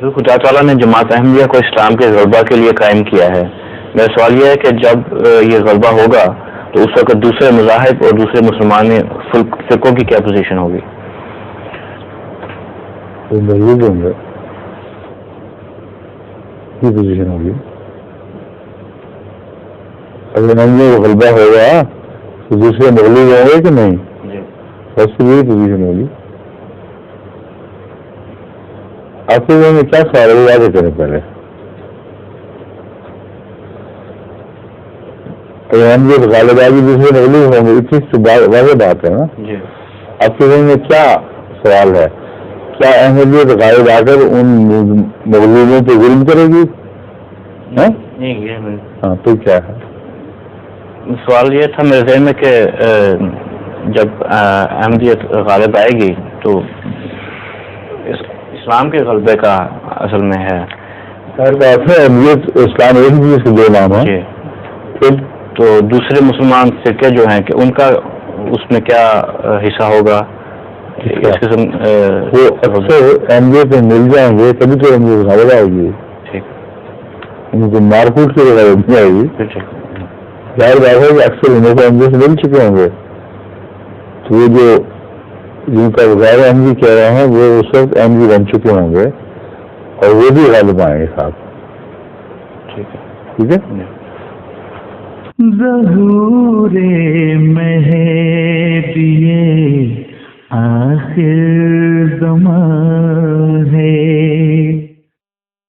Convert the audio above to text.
جو خدا تعالیٰ نے جماعت احمدیہ کو اسلام کے غلبہ کے لیے قائم کیا ہے، میرا سوال یہ ہے کہ جب یہ غلبہ ہوگا تو اس وقت دوسرے مذاہب اور دوسرے مسلمان فرقوں کی کیا پوزیشن ہوگی؟ وہ مغلوب ہوں گے، کی پوزیشن ہوگی؟ اگر احمدیہ کا غلبہ ہوگا تو دوسرے مغلوب ہوں گے کہ نہیں؟ بس یہی پوزیشن ہوگی. آپ کے میں کیا سوال ہے یاد کریں پہلے. اگر غالب آگے دوسرے مغلوب ہوں گے، اتنی واضح بات ہے نا. آپ کے میں کیا سوال ہے؟ کیا احمدیت غالب آ کر ان مغلوبوں پہ ظلم کرے گی؟ ہاں تو کیا ہے سوال؟ یہ تھا میرے ذہن میں کہ جب احمدیت غالب آئے گی تو اسلام کے غلبے کا اصل میں ہے. خیر بات ہے، احمدیت اسلام ایک چیز کے دو نام ہیں. پھر تو دوسرے مسلمان فرقے جو ہیں کہ ان کا اس میں کیا حصہ ہوگا؟ اس قسم وہ اکثر احمدیت میں مل جائیں گے تبھی تو احمدیت غالب آئے گی. ان کو مارکوٹ کے غالب نہیں آئے گی. ظاہر بات ہے کہ اکثر انہیں کو احمدیت مل چکے ہوں گے، تو وہ جو جن کا غیر احمدی کہہ رہے ہیں وہ اس وقت احمدی بن چکے ہوں گے اور وہ بھی غالب آئیں گے ساتھ. ٹھیک ہے. ظہور مہدی آخر زمان ہے.